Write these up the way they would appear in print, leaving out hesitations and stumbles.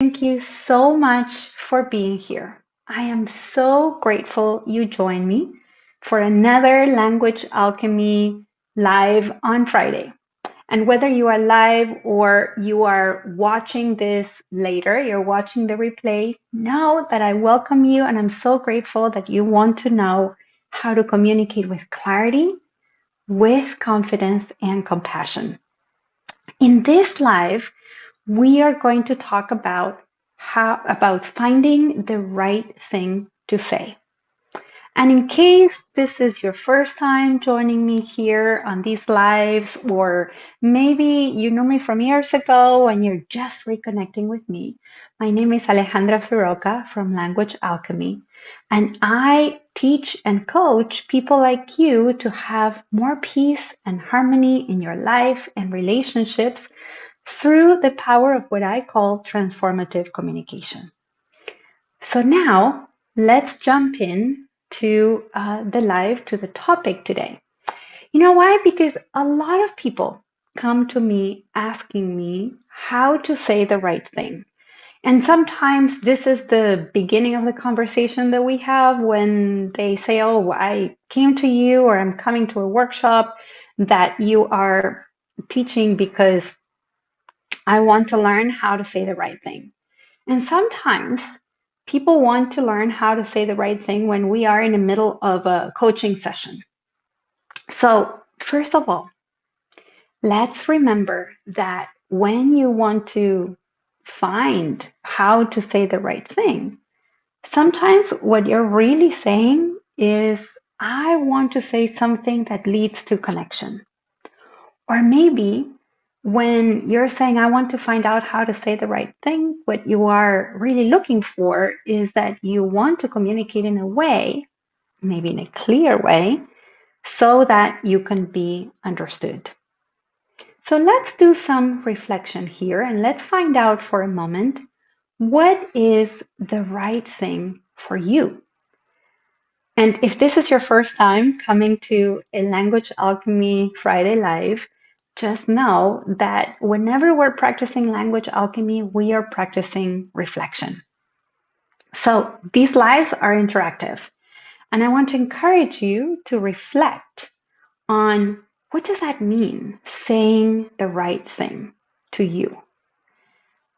Thank you so much for being here. I am so grateful you joined me for another Language Alchemy live on Friday. And whether you are live or you are watching this later, you're watching the replay, know that I welcome you and I'm so grateful that you want to know how to communicate with clarity, with confidence, and compassion. In this live, we are going to talk about finding the right thing to say. And in case this is your first time joining me here on these lives, or maybe you know me from years ago and you're just reconnecting with me, my name is Alejandra Soroka from Language Alchemy, and I teach and coach people like you to have more peace and harmony in your life and relationships through the power of what I call transformative communication. So now let's jump in to the live, to the topic today. You know why? Because a lot of people come to me asking me how to say the right thing. And sometimes this is the beginning of the conversation that we have when they say, "Oh, I came to you," or "I'm coming to a workshop that you are teaching because I want to learn how to say the right thing." And sometimes people want to learn how to say the right thing when we are in the middle of a coaching session. So, first of all, let's remember that when you want to find how to say the right thing, sometimes what you're really saying is, I want to say something that leads to connection. Or maybe when you're saying, I want to find out how to say the right thing, what you are really looking for is that you want to communicate in a way, maybe in a clear way, so that you can be understood. So let's do some reflection here and let's find out for a moment what is the right thing for you. And if this is your first time coming to a Language Alchemy Friday Live, just know that whenever we're practicing language alchemy, we are practicing reflection. So these lives are interactive, and I want to encourage you to reflect on what does that mean, saying the right thing to you?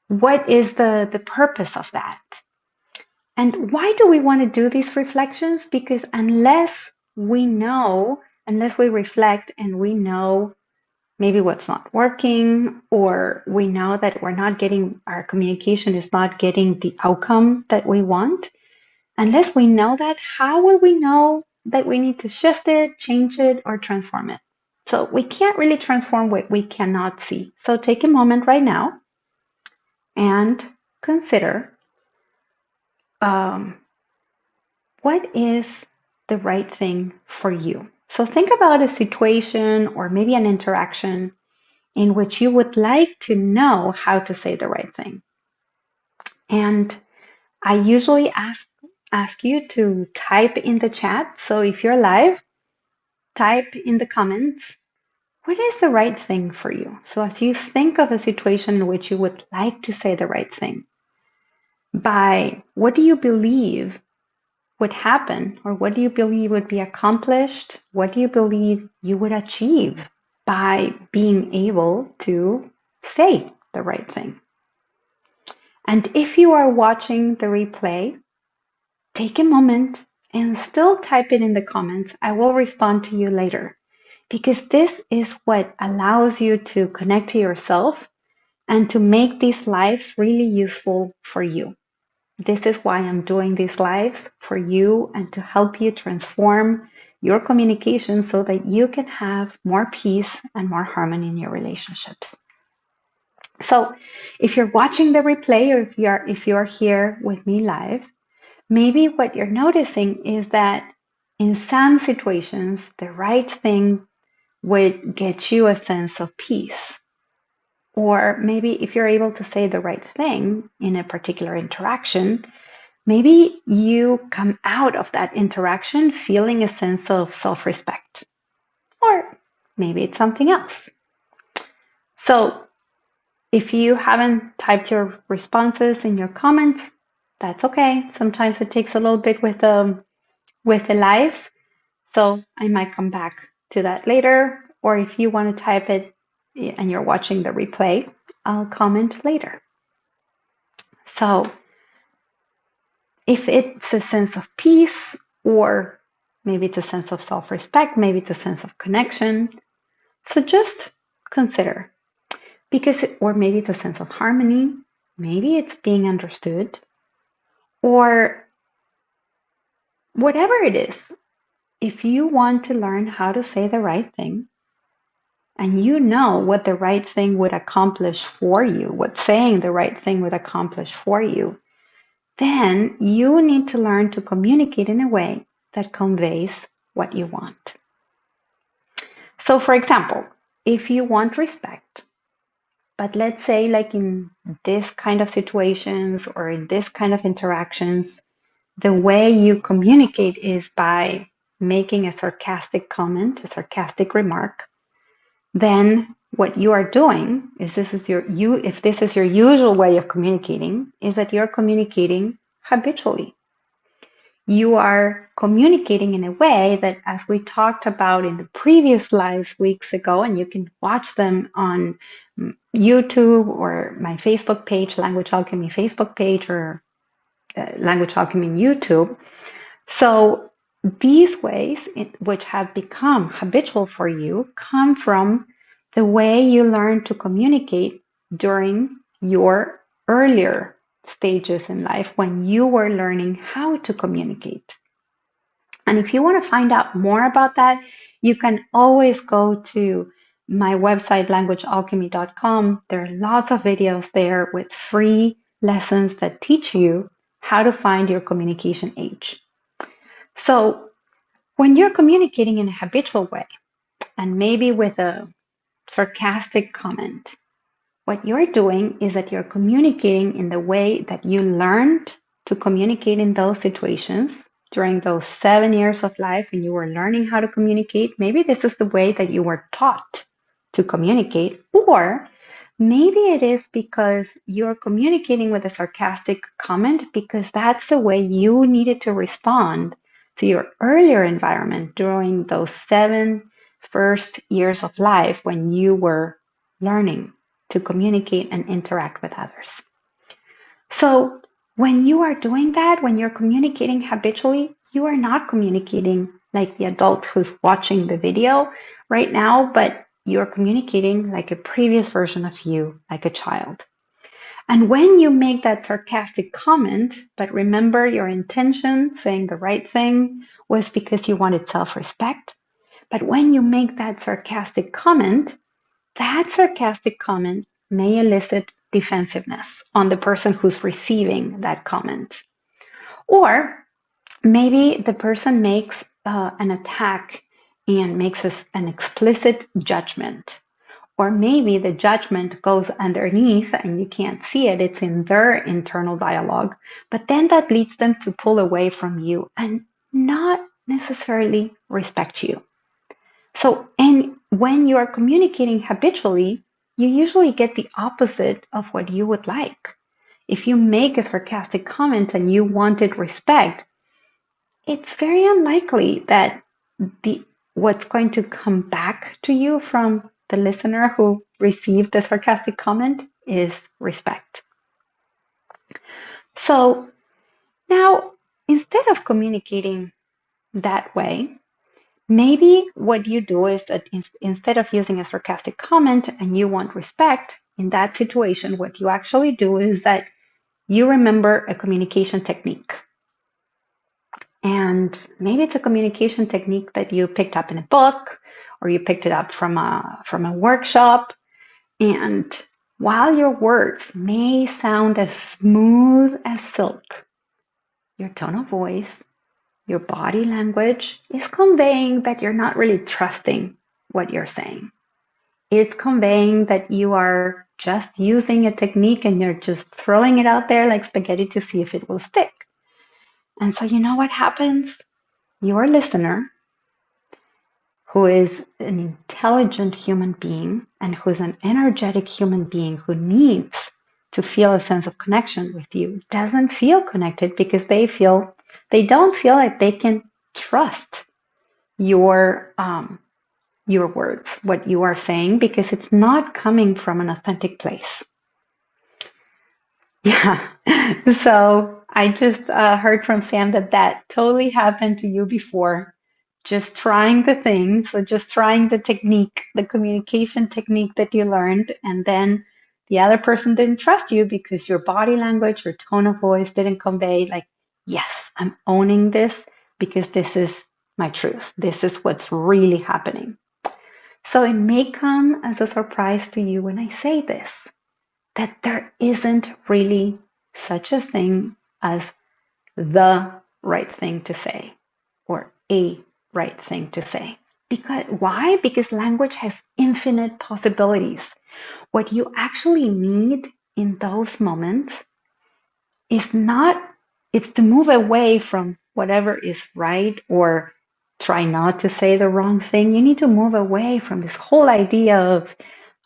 What is the purpose of that? And why do we want to do these reflections? Because unless we reflect and we know maybe what's not working, or we know that our communication is not getting the outcome that we want, unless we know that, how will we know that we need to shift it, change it, or transform it? So we can't really transform what we cannot see. So take a moment right now and consider um, what is the right thing for you? So think about a situation or maybe an interaction in which you would like to know how to say the right thing. And I usually ask you to type in the chat. So if you're live, type in the comments, what is the right thing for you? So as you think of a situation in which you would like to say the right thing, by what do you believe would happen, or what do you believe would be accomplished? What do you believe you would achieve by being able to say the right thing? And if you are watching the replay, take a moment and still type it in the comments. I will respond to you later, because this is what allows you to connect to yourself and to make these lives really useful for you. This is why I'm doing these lives, for you and to help you transform your communication so that you can have more peace and more harmony in your relationships. So if you're watching the replay, or if you're here with me live, maybe what you're noticing is that in some situations, the right thing would get you a sense of peace. Or maybe if you're able to say the right thing in a particular interaction, maybe you come out of that interaction feeling a sense of self-respect. Or maybe it's something else. So If you haven't typed your responses in your comments, that's okay. Sometimes it takes a little bit with the lives, so I might come back to that later. Or if you want to type it and you're watching the replay, I'll comment later. So if it's a sense of peace, or maybe it's a sense of self-respect, maybe it's a sense of connection, so just consider, or maybe it's a sense of harmony, maybe it's being understood, or whatever it is. If you want to learn how to say the right thing, and you know what the right thing would accomplish for you, what saying the right thing would accomplish for you, then you need to learn to communicate in a way that conveys what you want. So, for example, if you want respect, but let's say, like in this kind of situations or in this kind of interactions, the way you communicate is by making a sarcastic comment, a sarcastic remark, then what you are doing is if this is your usual way of communicating, is that you're communicating habitually. You are communicating in a way that, as we talked about in the previous lives weeks ago, and you can watch them on YouTube or my Facebook page, Language Alchemy Facebook page, or Language Alchemy in YouTube. So these ways, which have become habitual for you, come from the way you learn to communicate during your earlier stages in life when you were learning how to communicate. And if you want to find out more about that, you can always go to my website, languagealchemy.com. There are lots of videos there with free lessons that teach you how to find your communication age. So when you're communicating in a habitual way, and maybe with a sarcastic comment, what you're doing is that you're communicating in the way that you learned to communicate in those situations during those 7 years of life when you were learning how to communicate. Maybe this is the way that you were taught to communicate, or maybe it is because you're communicating with a sarcastic comment because that's the way you needed to respond to your earlier environment during those 7 first years of life when you were learning to communicate and interact with others. So when you are doing that, when you're communicating habitually, you are not communicating like the adult who's watching the video right now, but you're communicating like a previous version of you, like a child. And when you make that sarcastic comment, but remember your intention, saying the right thing, was because you wanted self-respect. But when you make that sarcastic comment may elicit defensiveness on the person who's receiving that comment. Or maybe the person makes an attack and makes an explicit judgment. Or maybe the judgment goes underneath and you can't see it. It's in their internal dialogue. But then that leads them to pull away from you and not necessarily respect you. So, and when you are communicating habitually, you usually get the opposite of what you would like. If you make a sarcastic comment and you wanted respect, it's very unlikely that what's going to come back to you from the listener who received the sarcastic comment is respect. So now, instead of communicating that way, maybe what you do is that instead of using a sarcastic comment and you want respect in that situation, what you actually do is that you remember a communication technique. And maybe it's a communication technique that you picked up in a book or you picked it up from a workshop. And while your words may sound as smooth as silk, your tone of voice, your body language is conveying that you're not really trusting what you're saying. It's conveying that you are just using a technique and you're just throwing it out there like spaghetti to see if it will stick. And so you know what happens? Your listener, who is an intelligent human being and who's an energetic human being who needs to feel a sense of connection with you doesn't feel connected because they don't feel like they can trust your your words, what you are saying, because it's not coming from an authentic place. Yeah. So I just heard from Sam that that totally happened to you before. Just trying the things, so just trying the technique, the communication technique that you learned, and then the other person didn't trust you because your body language, your tone of voice didn't convey, like, yes, I'm owning this because this is my truth. This is what's really happening. So it may come as a surprise to you when I say this, that there isn't really such a thing as the right thing to say or a right thing to say. Because why? Because language has infinite possibilities. What you actually need in those moments is not, it's to move away from whatever is right or try not to say the wrong thing. You need to move away from this whole idea of,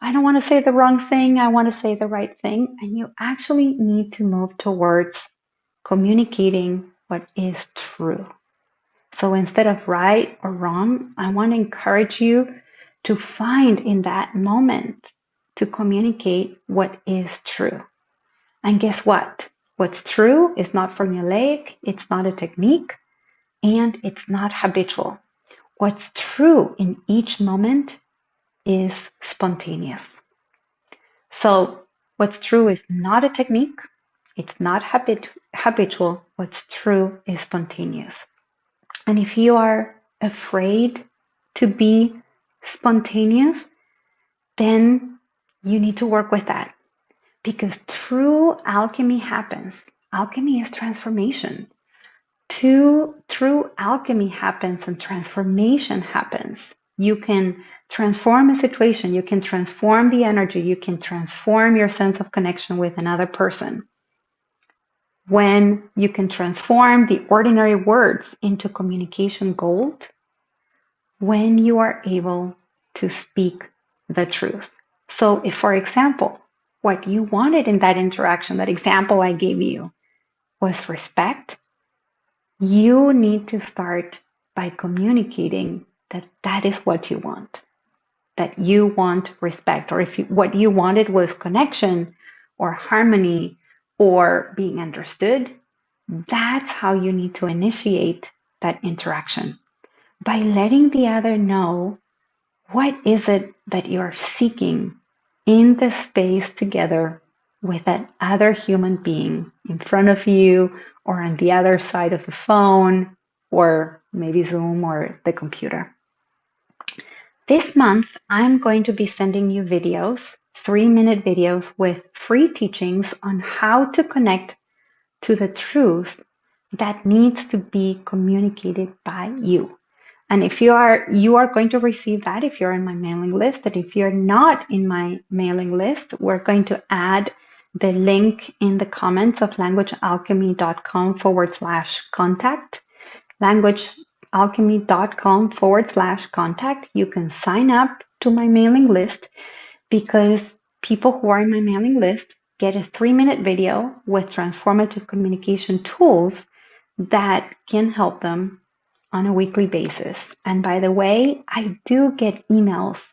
I don't want to say the wrong thing, I want to say the right thing. And you actually need to move towards communicating what is true. So instead of right or wrong, I want to encourage you to find in that moment to communicate what is true. And guess what? What's true is not formulaic, it's not a technique, and it's not habitual. What's true in each moment is spontaneous. So, what's true is not a technique, it's not habitual. What's true is spontaneous. And if you are afraid to be spontaneous, then you need to work with that. Because true alchemy happens. Alchemy is transformation. True alchemy happens and transformation happens. You can transform a situation, you can transform the energy, you can transform your sense of connection with another person. When you can transform the ordinary words into communication gold, when you are able to speak the truth. So if, for example, what you wanted in that interaction, that example I gave you, was respect, you need to start by communicating that that is what you want, that you want respect. Or if what you wanted was connection or harmony or being understood, that's how you need to initiate that interaction, by letting the other know what is it that you're seeking in the space together with that other human being in front of you or on the other side of the phone or maybe Zoom or the computer. This month, I'm going to be sending you videos, 3-minute videos with free teachings on how to connect to the truth that needs to be communicated by you. And if you are going to receive that if you're in my mailing list. And if you're not in my mailing list, we're going to add the link in the comments of languagealchemy.com/contact. languagealchemy.com/contact. You can sign up to my mailing list, because people who are in my mailing list get a 3-minute video with transformative communication tools that can help them on a weekly basis. And by the way, I do get emails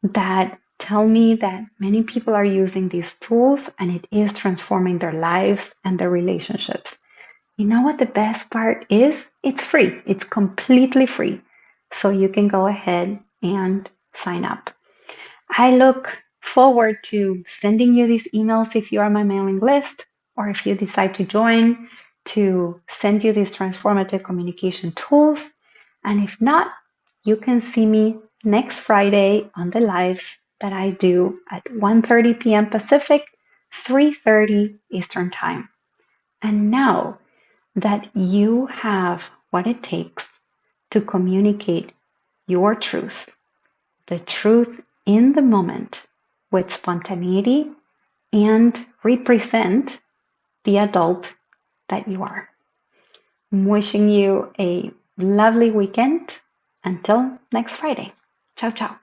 that tell me that many people are using these tools and it is transforming their lives and their relationships. You know what the best part is? It's free. It's completely free. So you can go ahead and sign up. I look forward to sending you these emails if you are on my mailing list, or if you decide to join, to send you these transformative communication tools. And if not, you can see me next Friday on the lives that I do at 1:30 p.m. Pacific, 3:30 Eastern Time. And know that you have what it takes to communicate your truth, the truth in the moment, with spontaneity, and represent the adult that you are. I'm wishing you a lovely weekend, Until next Friday. Ciao, ciao.